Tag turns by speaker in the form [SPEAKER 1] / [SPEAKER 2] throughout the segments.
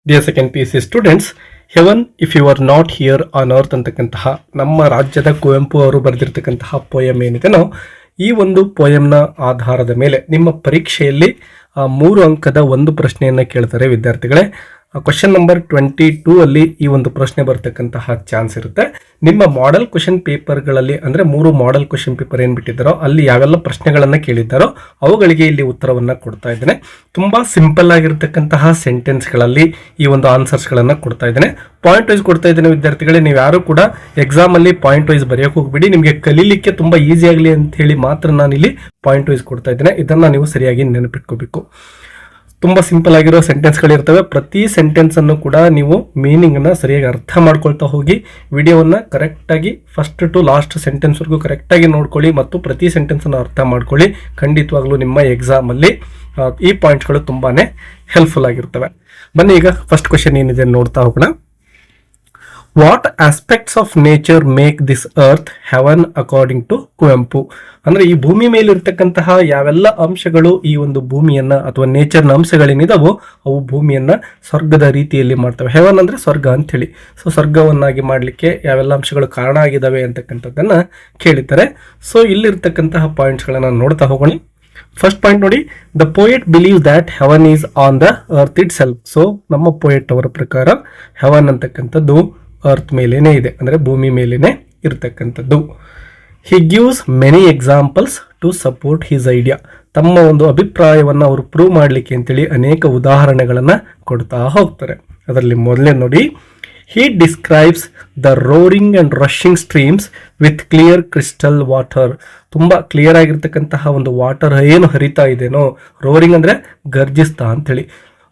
[SPEAKER 1] Dear second P U C students, heaven if you are not here on earth ಅಂತಕ್ಕಂತಹ ನಮ್ಮ ರಾಜ್ಯದ ಕುವೆಂಪು ಅವರು ಬರೆದಿರ್ತಕ್ಕಂತಹ poem ಏನಿದೆನೋ ಈ ಒಂದು ಪೋಯಮ್ನ ಆಧಾರದ ಮೇಲೆ ನಿಮ್ಮ ಪರೀಕ್ಷೆಯಲ್ಲಿ 3 ಅಂಕದ ಒಂದು ಪ್ರಶ್ನೆಯನ್ನು ಕೇಳ್ತಾರೆ ವಿದ್ಯಾರ್ಥಿಗಳೇ. ಕ್ವಶನ್ ನಂಬರ್ 22 ಅಲ್ಲಿ ಈ ಒಂದು ಪ್ರಶ್ನೆ ಬರ್ತಕ್ಕಂತಹ ಚಾನ್ಸ್ ಇರುತ್ತೆ. ನಿಮ್ಮ ಮಾಡೆಲ್ ಕ್ವಶನ್ ಪೇಪರ್ಗಳಲ್ಲಿ ಅಂದರೆ 3 ಮಾಡೆಲ್ ಕ್ವಶನ್ ಪೇಪರ್ ಏನು ಬಿಟ್ಟಿದ್ದಾರೋ ಅಲ್ಲಿ ಯಾವೆಲ್ಲ ಪ್ರಶ್ನೆಗಳನ್ನು ಕೇಳಿದ್ದಾರೋ ಅವುಗಳಿಗೆ ಇಲ್ಲಿ ಉತ್ತರವನ್ನು ಕೊಡ್ತಾ ಇದ್ದೇನೆ. ತುಂಬ ಸಿಂಪಲ್ ಆಗಿರ್ತಕ್ಕಂತಹ ಸೆಂಟೆನ್ಸ್ಗಳಲ್ಲಿ ಈ ಒಂದು ಆನ್ಸರ್ಸ್ಗಳನ್ನು ಕೊಡ್ತಾ ಇದ್ದೇನೆ. ಪಾಯಿಂಟ್ ವೈಸ್ ಕೊಡ್ತಾ ಇದ್ದೇನೆ ವಿದ್ಯಾರ್ಥಿಗಳೇ. ನೀವು ಯಾರು ಕೂಡ ಎಕ್ಸಾಮಲ್ಲಿ ಪಾಯಿಂಟ್ ವೈಸ್ ಬರೆಯೋಕೆ ಹೋಗ್ಬಿಡಿ. ನಿಮಗೆ ಕಲೀಲಿಕ್ಕೆ ತುಂಬ ಈಸಿ ಆಗಲಿ ಅಂತ ಹೇಳಿ ಮಾತ್ರ ನಾನು ಇಲ್ಲಿ ಪಾಯಿಂಟ್ ವೈಸ್ ಕೊಡ್ತಾ ಇದ್ದೇನೆ. ಇದನ್ನು ನೀವು ಸರಿಯಾಗಿ ನೆನಪಿಟ್ಕೋಬೇಕು. ತುಂಬ ಸಿಂಪಲ್ ಆಗಿರೋ ಸೆಂಟೆನ್ಸ್ಗಳಿರ್ತವೆ. ಪ್ರತಿ ಸೆಂಟೆನ್ಸನ್ನು ಕೂಡ ನೀವು ಮೀನಿಂಗನ್ನು ಸರಿಯಾಗಿ ಅರ್ಥ ಮಾಡ್ಕೊಳ್ತಾ ಹೋಗಿ ವಿಡಿಯೋವನ್ನು ಕರೆಕ್ಟಾಗಿ ಫಸ್ಟ್ ಟು ಲಾಸ್ಟ್ ಸೆಂಟೆನ್ಸ್ವರೆಗೂ ಕರೆಕ್ಟಾಗಿ ನೋಡ್ಕೊಳ್ಳಿ ಮತ್ತು ಪ್ರತಿ ಸೆಂಟೆನ್ಸನ್ನು ಅರ್ಥ ಮಾಡ್ಕೊಳ್ಳಿ. ಖಂಡಿತವಾಗ್ಲೂ ನಿಮ್ಮ ಎಕ್ಸಾಮಲ್ಲಿ ಈ ಪಾಯಿಂಟ್ಸ್ಗಳು ತುಂಬಾ ಹೆಲ್ಪ್ಫುಲ್ ಆಗಿರ್ತವೆ. ಬನ್ನಿ ಈಗ ಫಸ್ಟ್ ಕ್ವೆಶನ್ ಏನಿದೆ ನೋಡ್ತಾ ಹೋಗೋಣ. What aspects of nature make this earth heaven according to Kuvempu? ಅಂದ್ರೆ ಈ ಭೂಮಿ ಮೇಲಿರ್ತಕ್ಕಂತಹ ಯಾವೆಲ್ಲ ಅಂಶಗಳು ಈ ಒಂದು ಭೂಮಿಯನ್ನ ಅಥವಾ ನೇಚರ್ನ ಅಂಶಗಳೇನಿದಾವೋ ಅವು ಭೂಮಿಯನ್ನ ಸ್ವರ್ಗದ ರೀತಿಯಲ್ಲಿ ಮಾಡ್ತವೆ. ಹೆವನ್ ಅಂದ್ರೆ ಸ್ವರ್ಗ ಅಂತ ಹೇಳಿ. ಸೊ ಸ್ವರ್ಗವನ್ನಾಗಿ ಮಾಡಲಿಕ್ಕೆ ಯಾವೆಲ್ಲ ಅಂಶಗಳು ಕಾರಣ ಆಗಿದಾವೆ ಅಂತಕ್ಕಂಥದ್ದನ್ನ ಕೇಳಿದ್ದಾರೆ. ಸೊ ಇಲ್ಲಿರ್ತಕ್ಕಂತಹ ಪಾಯಿಂಟ್ಸ್ಗಳನ್ನ ನೋಡ್ತಾ ಹೋಗೋಣ. ಫಸ್ಟ್ ಪಾಯಿಂಟ್ ನೋಡಿ, the poet believe that haven is on the earth it self. So ನಮ್ಮ ಪೋಯೆಟ್ ಅವರ ಪ್ರಕಾರ ಹೆವನ್ ಅಂತಕ್ಕಂಥದ್ದು ಅರ್ತ್ ಮೇಲೇನೆ ಇದೆ, ಅಂದರೆ ಭೂಮಿ ಮೇಲೇನೆ ಇರತಕ್ಕಂಥದ್ದು. He gives many examples to support his idea. ತಮ್ಮ ಒಂದು ಅಭಿಪ್ರಾಯವನ್ನು ಅವರು ಪ್ರೂವ್ ಮಾಡಲಿಕ್ಕೆ ಅಂತೇಳಿ ಅನೇಕ ಉದಾಹರಣೆಗಳನ್ನು ಕೊಡ್ತಾ ಹೋಗ್ತಾರೆ. ಅದರಲ್ಲಿ ಮೊದಲೇ ನೋಡಿ, he describes the roaring and rushing streams with clear crystal water. ತುಂಬ ಕ್ಲಿಯರ್ ಆಗಿರ್ತಕ್ಕಂತಹ ಒಂದು ವಾಟರ್ ಏನು ಹರಿತಾ ಇದೆನೋ, ರೋರಿಂಗ್ ಅಂದರೆ ಗರ್ಜಿಸ್ತಾ ಅಂಥೇಳಿ,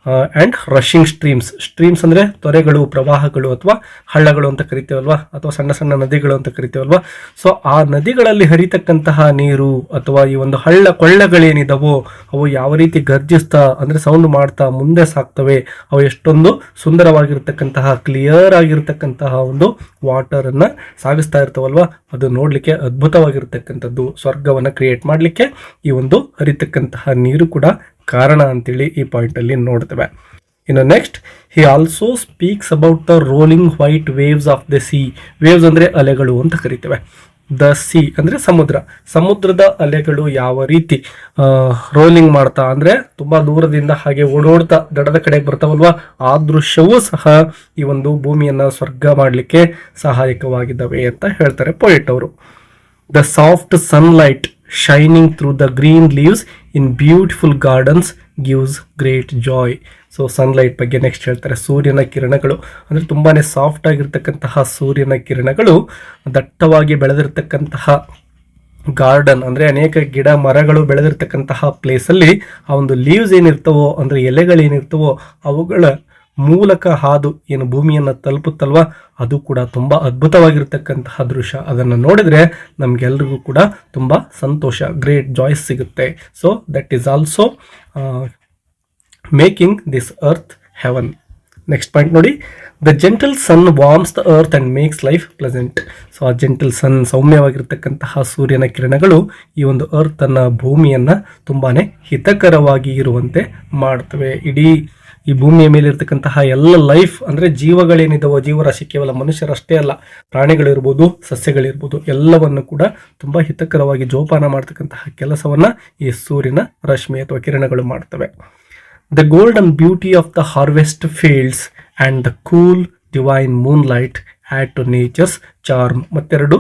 [SPEAKER 1] ಆ್ಯಂಡ್ ರಶಿಂಗ್ ಸ್ಟ್ರೀಮ್ಸ್. ಸ್ಟ್ರೀಮ್ಸ್ ಅಂದರೆ ತೊರೆಗಳು, ಪ್ರವಾಹಗಳು ಅಥವಾ ಹಳ್ಳಗಳು ಅಂತ ಕರಿತೇವಲ್ವಾ, ಅಥವಾ ಸಣ್ಣ ಸಣ್ಣ ನದಿಗಳು ಅಂತ ಕರಿತೇವಲ್ವಾ. ಸೊ ಆ ನದಿಗಳಲ್ಲಿ ಹರಿತಕ್ಕಂತಹ ನೀರು ಅಥವಾ ಈ ಒಂದು ಕೊಳ್ಳಗಳೇನಿದಾವೋ ಅವು ಯಾವ ರೀತಿ ಗರ್ಜಿಸ್ತಾ ಅಂದರೆ ಸೌಂಡ್ ಮಾಡ್ತಾ ಮುಂದೆ ಸಾಕ್ತವೆ. ಅವು ಎಷ್ಟೊಂದು ಸುಂದರವಾಗಿರ್ತಕ್ಕಂತಹ ಕ್ಲಿಯರ್ ಆಗಿರ್ತಕ್ಕಂತಹ ಒಂದು ವಾಟರನ್ನು ಸಾಗಿಸ್ತಾ ಇರ್ತವಲ್ವಾ, ಅದು ನೋಡಲಿಕ್ಕೆ ಅದ್ಭುತವಾಗಿರ್ತಕ್ಕಂಥದ್ದು. ಸ್ವರ್ಗವನ್ನು ಕ್ರಿಯೇಟ್ ಮಾಡಲಿಕ್ಕೆ ಈ ಒಂದು ಹರಿತಕ್ಕಂತಹ ನೀರು ಕೂಡ ಕಾರಣ ಅಂತೇಳಿ ಈ ಪಾಯಿಂಟ್ ಅಲ್ಲಿ ನೋಡ್ತೇವೆ. ಇನ್ನು next, he also speaks about the rolling white waves of the C. Waves ಅಂದ್ರೆ ಅಲೆಗಳು ಅಂತ ಕರಿತೇವೆ. ದ ಸಿ ಅಂದ್ರೆ ಸಮುದ್ರ. ಸಮುದ್ರದ ಅಲೆಗಳು ಯಾವ ರೀತಿ ರೋಲಿಂಗ್ ಮಾಡ್ತಾ ಅಂದ್ರೆ ತುಂಬಾ ದೂರದಿಂದ ಹಾಗೆ ಓಡೋಡ್ತಾ ದಡದ ಕಡೆಗೆ ಬರ್ತಾವಲ್ವಾ, ಆ ದೃಶ್ಯವೂ ಸಹ ಈ ಒಂದು ಭೂಮಿಯನ್ನ ಸ್ವರ್ಗ ಮಾಡಲಿಕ್ಕೆ ಸಹಾಯಕವಾಗಿದ್ದಾವೆ ಅಂತ ಹೇಳ್ತಾರೆ ಪೋಯೆಟ್ ಅವರು. The soft sunlight shining through the green leaves in beautiful gardens gives great joy. So sunlight ಬಗ್ಗೆ ನೆಕ್ಸ್ಟ್ ಹೇಳ್ತಾರೆ. ಸೂರ್ಯನ ಕಿರಣಗಳು ಅಂದರೆ ತುಂಬಾ ಸಾಫ್ಟ್ ಆಗಿರ್ತಕ್ಕಂತಹ ಸೂರ್ಯನ ಕಿರಣಗಳು ದಟ್ಟವಾಗಿ ಬೆಳೆದಿರ್ತಕ್ಕಂತಹ ಗಾರ್ಡನ್ ಅಂದರೆ ಅನೇಕ ಗಿಡ ಮರಗಳು ಬೆಳೆದಿರ್ತಕ್ಕಂತಹ ಪ್ಲೇಸಲ್ಲಿ ಆ ಒಂದು ಲೀವ್ಸ್ ಏನಿರ್ತವೋ ಅಂದರೆ ಎಲೆಗಳೇನಿರ್ತವೋ ಅವುಗಳ ಮೂಲಕ ಹಾದು ಏನು ಭೂಮಿಯನ್ನು ತಲುಪುತ್ತಲ್ವಾ, ಅದು ಕೂಡ ತುಂಬ ಅದ್ಭುತವಾಗಿರ್ತಕ್ಕಂತಹ ದೃಶ್ಯ. ಅದನ್ನು ನೋಡಿದರೆ ನಮಗೆಲ್ರಿಗೂ ಕೂಡ ತುಂಬ ಸಂತೋಷ, ಗ್ರೇಟ್ ಜಾಯ್ಸ್ ಸಿಗುತ್ತೆ. So that is also making this earth heaven. Next point ನೋಡಿ, the gentle sun warms the earth and makes life pleasant. So ಆ ಜೆಂಟಲ್ ಸನ್, ಸೌಮ್ಯವಾಗಿರ್ತಕ್ಕಂತಹ ಸೂರ್ಯನ ಕಿರಣಗಳು ಈ ಒಂದು ಅರ್ಥನ್ನು, ಭೂಮಿಯನ್ನು ತುಂಬಾ ಹಿತಕರವಾಗಿ ಇರುವಂತೆ ಮಾಡ್ತವೆ. ಇಡೀ ಈ ಭೂಮಿಯ ಮೇಲೆ ಇರ್ತಕ್ಕಂತಹ ಎಲ್ಲ ಲೈಫ್ ಅಂದರೆ ಜೀವಗಳೇನಿದಾವೋ, ಜೀವರಾಶಿ ಕೇವಲ ಮನುಷ್ಯರಷ್ಟೇ ಅಲ್ಲ, ಪ್ರಾಣಿಗಳಿರ್ಬೋದು, ಸಸ್ಯಗಳಿರ್ಬೋದು, ಎಲ್ಲವನ್ನು ಕೂಡ ತುಂಬ ಹಿತಕರವಾಗಿ ಜೋಪಾನ ಮಾಡ್ತಕ್ಕಂತಹ ಕೆಲಸವನ್ನು ಈ ಸೂರ್ಯನ ರಶ್ಮಿ ಅಥವಾ ಕಿರಣಗಳು ಮಾಡ್ತವೆ. The golden beauty of the harvest fields and the cool divine moonlight add to nature's charm. ಮತ್ತೆರಡು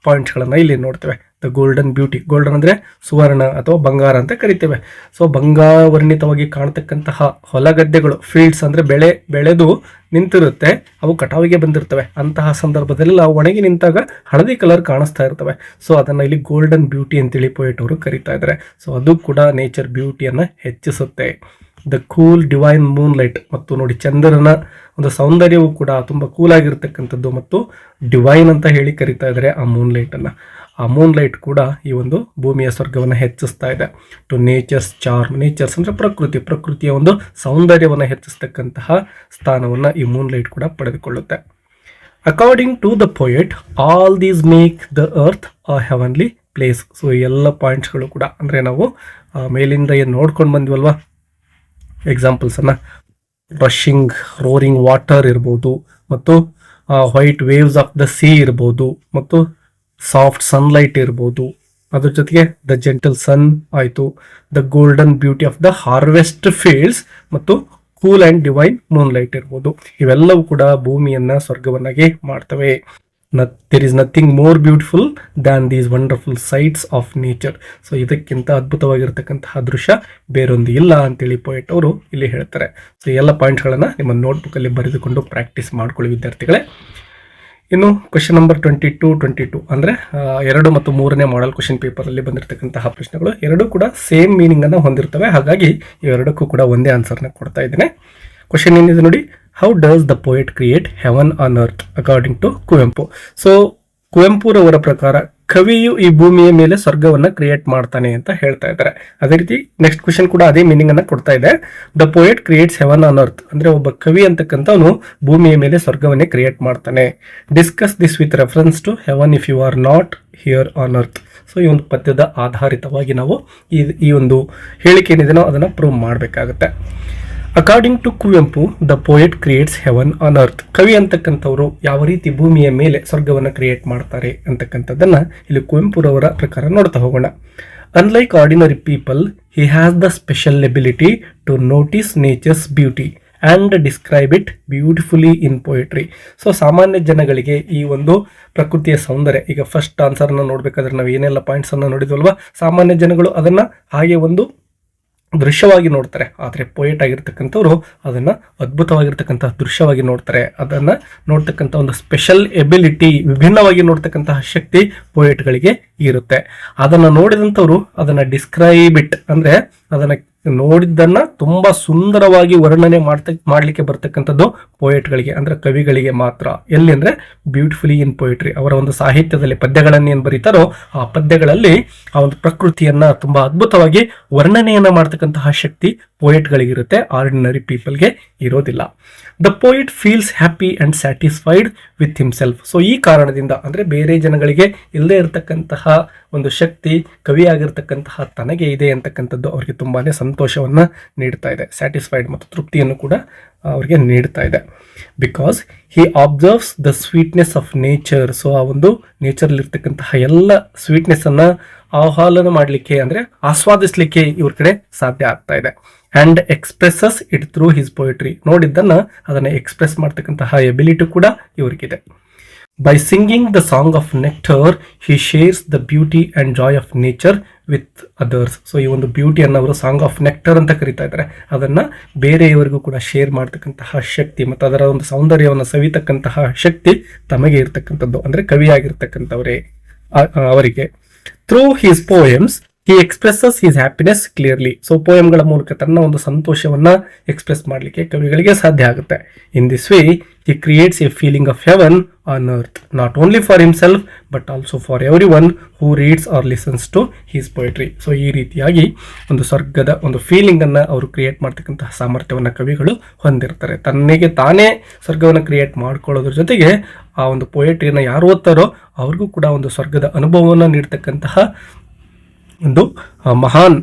[SPEAKER 1] ಪಾಯಿಂಟ್ಸ್ಗಳನ್ನು ಇಲ್ಲಿ ನೋಡ್ತೇವೆ. ದ ಗೋಲ್ಡನ್ ಬ್ಯೂಟಿ, ಗೋಲ್ಡನ್ ಅಂದರೆ ಸುವರ್ಣ ಅಥವಾ ಬಂಗಾರ ಅಂತ ಕರಿತೇವೆ. ಸೊ ಬಂಗಾರವರ್ಣಿತವಾಗಿ ಕಾಣ್ತಕ್ಕಂತಹ ಹೊಲಗದ್ದೆಗಳು, ಫೀಲ್ಡ್ಸ್ ಅಂದರೆ ಬೆಳೆದು ನಿಂತಿರುತ್ತೆ, ಅವು ಕಟಾವಿಗೆ ಬಂದಿರ್ತವೆ. ಅಂತಹ ಸಂದರ್ಭದಲ್ಲಿ ಅವು ಒಣಗಿ ನಿಂತಾಗ ಹಳದಿ ಕಲರ್ ಕಾಣಿಸ್ತಾ ಇರ್ತವೆ. ಸೊ ಅದನ್ನು ಇಲ್ಲಿ ಗೋಲ್ಡನ್ ಬ್ಯೂಟಿ ಅಂತೇಳಿ ಪೋಯೆಟ್ ಅವರು ಕರಿತಾ ಇದ್ದಾರೆ. ಸೊ ಅದು ಕೂಡ ನೇಚರ್ ಬ್ಯೂಟಿಯನ್ನು ಹೆಚ್ಚಿಸುತ್ತೆ. The cool divine Moon light, ಮತ್ತು ನೋಡಿ ಚಂದ್ರನ ಒಂದು ಸೌಂದರ್ಯವು ಕೂಡ ತುಂಬ ಕೂಲಾಗಿರ್ತಕ್ಕಂಥದ್ದು ಮತ್ತು ಡಿವೈನ್ ಅಂತ ಹೇಳಿ ಕರಿತಾ ಇದ್ದಾರೆ ಆ ಮೂನ್ ಲೈಟನ್ನು. ಆ ಮೂನ್ ಲೈಟ್ ಕೂಡ ಈ ಒಂದು ಭೂಮಿಯ ಸ್ವರ್ಗವನ್ನು ಹೆಚ್ಚಿಸ್ತಾ ಇದೆ. ಟು ನೇಚರ್ಸ್ ಚಾರ್ಮ್, ನೇಚರ್ಸ್ ಅಂದರೆ ಪ್ರಕೃತಿಯ ಒಂದು ಸೌಂದರ್ಯವನ್ನು ಹೆಚ್ಚಿಸ್ತಕ್ಕಂತಹ ಸ್ಥಾನವನ್ನು ಈ ಮೂನ್ ಲೈಟ್ ಕೂಡ ಪಡೆದುಕೊಳ್ಳುತ್ತೆ. According to the poet all these make the earth a heavenly place. So ಎಲ್ಲ ಪಾಯಿಂಟ್ಸ್ಗಳು ಕೂಡ ಅಂದರೆ ನಾವು ಮೇಲಿಂದ ಏನು ನೋಡ್ಕೊಂಡು ಬಂದ್ವಲ್ವಾ ಎಕ್ಸಾಂಪಲ್ಸನ್ನು, ರಶಿಂಗ್ ರೋರಿಂಗ್ ವಾಟರ್ ಇರ್ಬೋದು, ಮತ್ತು white waves of the sea ಇರ್ಬೋದು, ಮತ್ತು ಸಾಫ್ಟ್ ಸನ್ಲೈಟ್ ಇರ್ಬೋದು. ಅದ್ರ ಜೊತೆಗೆ ದ ಜೆಂಟಲ್ ಸನ್ ಆಯಿತು, the golden beauty of the harvest fields, ಮತ್ತು ಕೂಲ್ ಅಂಡ್ ಡಿವೈನ್ ಮೂನ್ಲೈಟ್ ಇರ್ಬೋದು. ಇವೆಲ್ಲವೂ ಕೂಡ ಭೂಮಿಯನ್ನ ಸ್ವರ್ಗವನ್ನಾಗಿ ಮಾಡ್ತವೆ. There is nothing more beautiful than these wonderful sights of nature. So ಇದಕ್ಕಿಂತ ಅದ್ಭುತವಾಗಿರ್ತಕ್ಕಂತಹ ದೃಶ್ಯ ಬೇರೊಂದು ಇಲ್ಲ ಅಂತೇಳಿ ಪೋಯೆಟ್ ಅವರು ಇಲ್ಲಿ ಹೇಳ್ತಾರೆ. ಸೊ ಎಲ್ಲ ಪಾಯಿಂಟ್ಸ್ಗಳನ್ನು ನಿಮ್ಮ ನೋಟ್ಬುಕ್ಕಲ್ಲಿ ಬರೆದುಕೊಂಡು ಪ್ರಾಕ್ಟೀಸ್ ಮಾಡ್ಕೊಳ್ಳಿ ವಿದ್ಯಾರ್ಥಿಗಳೇ. ಇನ್ನು ಕ್ವೆಶನ್ ನಂಬರ್ 22 ಅಂದರೆ 2 ಮತ್ತು 3ನೇ ಮಾಡೆಲ್ ಕ್ವೆಶನ್ ಪೇಪರಲ್ಲಿ ಬಂದಿರತಕ್ಕಂತಹ ಪ್ರಶ್ನೆಗಳು ಎರಡೂ ಕೂಡ ಸೇಮ್ ಮೀನಿಂಗ್ ಅನ್ನು ಹೊಂದಿರ್ತವೆ. ಹಾಗಾಗಿ ಇವೆರಡಕ್ಕೂ ಕೂಡ ಒಂದೇ ಆನ್ಸರ್ನ ಕೊಡ್ತಾ ಇದ್ದೇನೆ. ಕ್ವೆಶನ್ ಏನಿದೆ ನೋಡಿ, how does the poet create heaven on earth according to Kuvempu. So ಕುವೆಂಪುರವರ ಪ್ರಕಾರ ಕವಿಯು ಈ ಭೂಮಿಯ ಮೇಲೆ ಸ್ವರ್ಗವನ್ನ ಕ್ರಿಯೇಟ್ ಮಾಡ್ತಾನೆ ಅಂತ ಹೇಳ್ತಾ ಇದ್ದಾರೆ. ಅದೇ ರೀತಿ ನೆಕ್ಸ್ಟ್ ಕ್ವೆಶನ್ ಕೂಡ ಅದೇ ಮೀನಿಂಗ್ ಅನ್ನ ಕೊಡ್ತಾ ಇದೆ. The poet creates heaven on earth ಅಂದ್ರೆ ಒಬ್ಬ ಕವಿ ಅಂತಕ್ಕಂಥವನು ಭೂಮಿಯ ಮೇಲೆ ಸ್ವರ್ಗವನ್ನೇ ಕ್ರಿಯೇಟ್ ಮಾಡ್ತಾನೆ. Discuss this with reference to heaven if you are not here on earth. So ಈ ಒಂದು ಪದ್ಯದ ಆಧಾರಿತವಾಗಿ ನಾವು ಈ ಒಂದು ಹೇಳಿಕೆ ಏನಿದೆನೋ ಅದನ್ನ ಪ್ರೂವ್ ಮಾಡಬೇಕಾಗುತ್ತೆ. According to Kuvempu the poet creates heaven on earth. ಕವಿ ಅಂತಕ್ಕಂಥವ್ರು ಯಾವ ರೀತಿ ಭೂಮಿಯ ಮೇಲೆ ಸ್ವರ್ಗವನ್ನು ಕ್ರಿಯೇಟ್ ಮಾಡ್ತಾರೆ ಅಂತಕ್ಕಂಥದ್ದನ್ನ ಇಲ್ಲಿ ಕುವೆಂಪುರವರ ಪ್ರಕಾರ ನೋಡ್ತಾ ಹೋಗೋಣ. Unlike ordinary people, he has the special ability to notice nature's beauty and describe it beautifully in poetry. So ಸಾಮಾನ್ಯ ಜನಗಳಿಗೆ ಈ ಒಂದು ಪ್ರಕೃತಿಯ ಸೌಂದರ್ಯ, ಈಗ ಫಸ್ಟ್ ಆನ್ಸರ್ನ ನೋಡ್ಬೇಕಾದ್ರೆ ನಾವು ಏನೆಲ್ಲ ಪಾಯಿಂಟ್ಸನ್ನು ನೋಡಿದ್ವಲ್ವಾ, ಸಾಮಾನ್ಯ ಜನಗಳು ಅದನ್ನು ಹಾಗೆ ಒಂದು ದೃಶ್ಯವಾಗಿ ನೋಡ್ತಾರೆ. ಆದರೆ ಪೋಯೆಟ್ ಆಗಿರ್ತಕ್ಕಂಥವ್ರು ಅದನ್ನು ಅದ್ಭುತವಾಗಿರ್ತಕ್ಕಂತಹ ದೃಶ್ಯವಾಗಿ ನೋಡ್ತಾರೆ. ಅದನ್ನು ನೋಡ್ತಕ್ಕಂಥ ಒಂದು ಸ್ಪೆಷಲ್ ಎಬಿಲಿಟಿ, ವಿಭಿನ್ನವಾಗಿ ನೋಡ್ತಕ್ಕಂತಹ ಶಕ್ತಿ ಪೋಯೆಟ್ಗಳಿಗೆ ಇರುತ್ತೆ. ಅದನ್ನು ನೋಡಿದಂಥವ್ರು ಅದನ್ನು ಡಿಸ್ಕ್ರೈಬ್ ಇಟ್ ಅಂದರೆ ಅದನ್ನು ನೋಡಿದ್ದನ್ನ ತುಂಬಾ ಸುಂದರವಾಗಿ ವರ್ಣನೆ ಮಾಡ್ಲಿಕ್ಕೆ ಬರ್ತಕ್ಕಂಥದ್ದು ಪೋಯೆಟ್ಗಳಿಗೆ ಅಂದ್ರೆ ಕವಿಗಳಿಗೆ ಮಾತ್ರ. ಎಲ್ಲಿ ಅಂದ್ರೆ ಬ್ಯೂಟಿಫುಲಿ ಇನ್ ಪೋಯೆಟ್ರಿ. ಅವರ ಒಂದು ಸಾಹಿತ್ಯದಲ್ಲಿ ಪದ್ಯಗಳನ್ನ ಏನ್ ಬರೀತಾರೋ ಆ ಪದ್ಯಗಳಲ್ಲಿ ಆ ಒಂದು ಪ್ರಕೃತಿಯನ್ನ ತುಂಬಾ ಅದ್ಭುತವಾಗಿ ವರ್ಣನೆಯನ್ನ ಮಾಡ್ತಕ್ಕಂತಹ ಶಕ್ತಿ ಪೋಯೆಟ್ಗಳಿಗಿರುತ್ತೆ, ಆರ್ಡಿನರಿ ಪೀಪಲ್ಗೆ ಇರೋದಿಲ್ಲ. The poet feels happy and satisfied with himself. So ಈ ಕಾರಣದಿಂದ ಅಂದ್ರೆ ಬೇರೆ ಜನಗಳಿಗೆ ಇಲ್ಲದೆ ಇರತಕ್ಕಂತಹ ಒಂದು ಶಕ್ತಿ ಕವಿಯಾಗಿರ್ತಕ್ಕಂತಹ ತನಗೆ ಇದೆ ಅಂತಕ್ಕಂಥದ್ದು ಅವರಿಗೆ ತುಂಬಾನೇ ಸಂತೋಷವನ್ನ ನೀಡ್ತಾ ಇದೆ. ಸ್ಯಾಟಿಸ್ಫೈಡ್ ಮತ್ತು ತೃಪ್ತಿಯನ್ನು ಕೂಡ ಅವರಿಗೆ ನೀಡ್ತಾ ಇದೆ. Because he observes the sweetness of nature. So ಆ ಒಂದು ನೇಚರ್ಲಿರ್ತಕ್ಕಂತಹ ಎಲ್ಲ ಸ್ವೀಟ್ನೆಸ್ ಅನ್ನ ಆಹ್ವಾನ ಮಾಡಲಿಕ್ಕೆ ಅಂದ್ರೆ ಆಸ್ವಾದಿಸ್ಲಿಕ್ಕೆ ಇವ್ರ ಕಡೆ ಸಾಧ್ಯ ಆಗ್ತಾ ಇದೆ. And expresses it through his poetry. ನೋಡಿದ್ದನ್ನ ಅದನ್ನ ಎಕ್ಸ್ಪ್ರೆಸ್ ಮಾಡ್ತಕ್ಕಂತಹ ಎಬಿಲಿಟಿ ಕೂಡ ಇವರಿಗಿದೆ. By singing the song of nectar he shares the beauty and joy of nature with others. So ಈ ಒಂದು ಬ್ಯೂಟಿಯನ್ನು ಅವರು ಸಾಂಗ್ ಆಫ್ ನೆಕ್ಟರ್ ಅಂತ ಕರೀತಾ ಇದ್ದಾರೆ. ಅದನ್ನ ಬೇರೆಯವರಿಗೂ ಕೂಡ ಶೇರ್ ಮಾಡ್ತಕ್ಕಂತಹ ಶಕ್ತಿ ಮತ್ತು ಅದರ ಒಂದು ಸೌಂದರ್ಯವನ್ನು ಸವಿತಕ್ಕಂತಹ ಶಕ್ತಿ ತಮಗೆ ಇರ್ತಕ್ಕಂಥದ್ದು ಅಂದ್ರೆ ಕವಿಯಾಗಿರ್ತಕ್ಕಂಥವರೇ ಅವರಿಗೆ. Through his poems he expresses his happiness clearly. So ಪೋಯಮ್ಗಳ ಮೂಲಕ ತನ್ನ ಒಂದು ಸಂತೋಷವನ್ನ ಎಕ್ಸ್ಪ್ರೆಸ್ ಮಾಡಲಿಕ್ಕೆ ಕವಿಗಳಿಗೆ ಸಾಧ್ಯ ಆಗುತ್ತೆ. In this way he creates a feeling of heaven on earth, not only for himself but also for everyone who reads or listens to his poetry. So ಈ ರೀತಿಯಾಗಿ ಒಂದು ಸ್ವರ್ಗದ ಒಂದು ಫೀಲಿಂಗ್ ಅನ್ನ ಅವರು ಕ್ರಿಯೇಟ್ ಮಾಡ್ತಕ್ಕಂತಹ ಸಾಮರ್ಥ್ಯವನ್ನು ಕವಿಗಳು ಹೊಂದಿರ್ತಾರೆ. ತನ್ನಿಗೆ ತಾನೇ ಸ್ವರ್ಗವನ್ನು ಕ್ರಿಯೇಟ್ ಮಾಡ್ಕೊಳ್ಳೋದ್ರ ಜೊತೆಗೆ ಆ ಒಂದು ಪೋಯೆಟ್ರಿಯನ್ನು ಯಾರು ಓದ್ತಾರೋ ಅವ್ರಿಗೂ ಕೂಡ ಒಂದು ಸ್ವರ್ಗದ ಅನುಭವವನ್ನು ನೀಡ್ತಕ್ಕಂತಹ ಒಂದು ಮಹಾನ್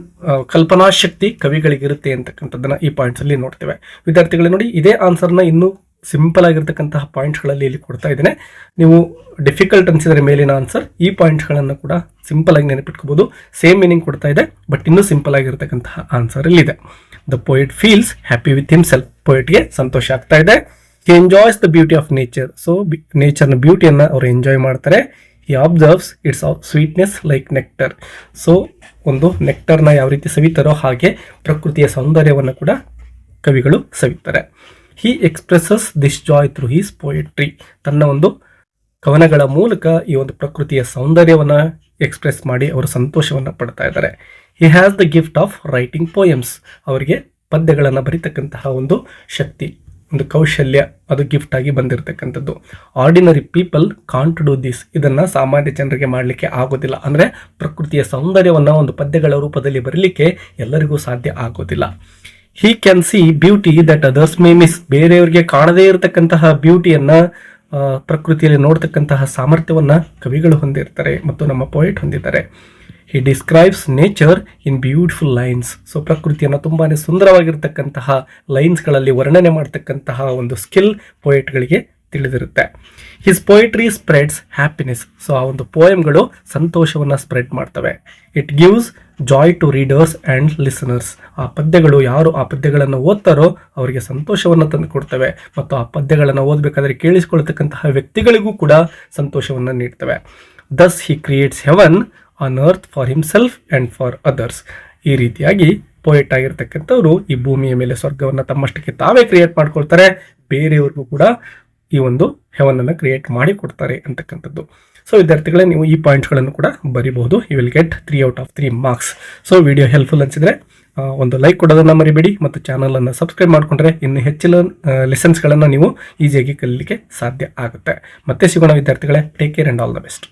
[SPEAKER 1] ಕಲ್ಪನಾ ಶಕ್ತಿ ಕವಿಗಳಿಗಿರುತ್ತೆ ಅಂತಕ್ಕಂಥದ್ದನ್ನ ಈ ಪಾಯಿಂಟ್ಸ್ ಅಲ್ಲಿ ನೋಡ್ತೇವೆ. ವಿದ್ಯಾರ್ಥಿಗಳೇ ನೋಡಿ, ಇದೇ ಆನ್ಸರ್ನ ಇನ್ನೂ ಸಿಂಪಲ್ ಆಗಿರ್ತಕ್ಕಂತಹ ಪಾಯಿಂಟ್ಸ್ಗಳಲ್ಲಿ ಇಲ್ಲಿ ಕೊಡ್ತಾ ಇದ್ದೇನೆ. ನೀವು ಡಿಫಿಕಲ್ಟ್ ಅನ್ಸಿದರೆ ಮೇಲಿನ ಆನ್ಸರ್ ಈ ಪಾಯಿಂಟ್ಸ್ಗಳನ್ನು ಕೂಡ ಸಿಂಪಲ್ ಆಗಿ ನೆನಪಿಟ್ಕೋಬಹುದು. ಸೇಮ್ ಮೀನಿಂಗ್ ಕೊಡ್ತಾ ಇದೆ, ಬಟ್ ಇನ್ನೂ ಸಿಂಪಲ್ ಆಗಿರ್ತಕ್ಕಂತಹ ಆನ್ಸರ್ ಇಲ್ಲಿದೆ. The poet feels happy with himself. ಪೋಯೆಟ್ಗೆ ಸಂತೋಷ ಆಗ್ತಾ ಇದೆ. He enjoys the beauty of nature. So ನೇಚರ್ನ ಬ್ಯೂಟಿಯನ್ನು ಅವರು ಎಂಜಾಯ್ ಮಾಡ್ತಾರೆ. He observes its sweetness like nectar. So ಒಂದು ನೆಕ್ಟರ್ನ ಯಾವ ರೀತಿ ಸವಿತಾರೋ ಹಾಗೆ ಪ್ರಕೃತಿಯ ಸೌಂದರ್ಯವನ್ನು ಕೂಡ ಕವಿಗಳು ಸವಿತಾರೆ. He expresses this joy through his poetry. ತನ್ನ ಒಂದು ಕವನಗಳ ಮೂಲಕ ಈ ಒಂದು ಪ್ರಕೃತಿಯ ಸೌಂದರ್ಯವನ್ನು ಎಕ್ಸ್ಪ್ರೆಸ್ ಮಾಡಿ ಅವರು ಸಂತೋಷವನ್ನು ಪಡ್ತಾ ಇದ್ದಾರೆ. ಹಿ has the gift of writing poems. ಅವರಿಗೆ ಪದ್ಯಗಳನ್ನು ಬರೀತಕ್ಕಂತಹ ಒಂದು ಶಕ್ತಿ, ಒಂದು ಕೌಶಲ್ಯ ಅದು ಗಿಫ್ಟ್ ಆಗಿ ಬಂದಿರತಕ್ಕಂಥದ್ದು. Ordinary people can't do this. ಇದನ್ನ ಸಾಮಾನ್ಯ ಜನರಿಗೆ ಮಾಡಲಿಕ್ಕೆ ಆಗೋದಿಲ್ಲ. ಅಂದ್ರೆ ಪ್ರಕೃತಿಯ ಸೌಂದರ್ಯವನ್ನ ಒಂದು ಪದ್ಯಗಳ ರೂಪದಲ್ಲಿ ಬರಲಿಕ್ಕೆ ಎಲ್ಲರಿಗೂ ಸಾಧ್ಯ ಆಗೋದಿಲ್ಲ. He can see beauty that others May miss. ಬೇರೆಯವರಿಗೆ ಕಾಣದೇ ಇರತಕ್ಕಂತಹ ಬ್ಯೂಟಿಯನ್ನ ಪ್ರಕೃತಿಯಲ್ಲಿ ನೋಡ್ತಕ್ಕಂತಹ ಸಾಮರ್ಥ್ಯವನ್ನ ಕವಿಗಳು ಹೊಂದಿರ್ತಾರೆ ಮತ್ತು ನಮ್ಮ ಪೋಯೆಟ್ ಹೊಂದಿದ್ದಾರೆ. He describes nature in beautiful lines. So ಪ್ರಕೃತಿಯನ್ನು ತುಂಬಾ ಸುಂದರವಾಗಿರ್ತಕ್ಕಂತಹ ಲೈನ್ಸ್ಗಳಲ್ಲಿ ವರ್ಣನೆ ಮಾಡ್ತಕ್ಕಂತಹ ಒಂದು ಸ್ಕಿಲ್ ಪೊಯೆಟ್ಗಳಿಗೆ ತಿಳಿದಿರುತ್ತೆ. His poetry spreads happiness. So ಆ ಒಂದು ಪೋಯಮ್ಗಳು ಸಂತೋಷವನ್ನು ಸ್ಪ್ರೆಡ್ ಮಾಡ್ತವೆ. It gives joy to readers and listeners. ಆ ಪದ್ಯಗಳು ಯಾರು ಆ ಪದ್ಯಗಳನ್ನು ಓದ್ತಾರೋ ಅವರಿಗೆ ಸಂತೋಷವನ್ನು ತಂದು ಕೊಡ್ತವೆ ಮತ್ತು ಆ ಪದ್ಯಗಳನ್ನು ಓದಬೇಕಾದ್ರೆ ಕೇಳಿಸಿಕೊಳ್ತಕ್ಕಂತಹ ವ್ಯಕ್ತಿಗಳಿಗೂ ಕೂಡ ಸಂತೋಷವನ್ನು ನೀಡ್ತವೆ. Thus he creates heaven on earth for himself and for others. ಈ ರೀತಿಯಾಗಿ ಪೊಯೆಟ್ ಆಗಿರ್ತಕ್ಕಂಥವ್ರು ಈ ಭೂಮಿಯ ಮೇಲೆ ಸ್ವರ್ಗವನ್ನು ತಮ್ಮಷ್ಟಕ್ಕೆ ತಾವೇ ಕ್ರಿಯೇಟ್ ಮಾಡ್ಕೊಳ್ತಾರೆ, ಬೇರೆಯವ್ರಿಗೂ ಕೂಡ ಈ ಒಂದು ಹೆವನನ್ನು ಕ್ರಿಯೇಟ್ ಮಾಡಿ ಕೊಡ್ತಾರೆ ಅಂತಕ್ಕಂಥದ್ದು. ಸೊ ವಿದ್ಯಾರ್ಥಿಗಳೇ, ನೀವು ಈ ಪಾಯಿಂಟ್ಸ್ಗಳನ್ನು ಕೂಡ ಬರೀಬಹುದು. You will get 3 out of 3 marks. So video helpful ಅನಿಸಿದರೆ ಒಂದು ಲೈಕ್ ಕೊಡೋದನ್ನು ಮರಿಬೇಡಿ ಮತ್ತು ಚಾನಲನ್ನು ಸಬ್ಸ್ಕ್ರೈಬ್ ಮಾಡಿಕೊಂಡ್ರೆ ಇನ್ನು ಹೆಚ್ಚಿನ ಲೆಸನ್ಸ್ಗಳನ್ನು ನೀವು ಈಸಿಯಾಗಿ ಕಲೀಲಿಕ್ಕೆ ಸಾಧ್ಯ ಆಗುತ್ತೆ. ಮತ್ತೆ ಸಿಗೋಣ ವಿದ್ಯಾರ್ಥಿಗಳೇ. Take care and all the best.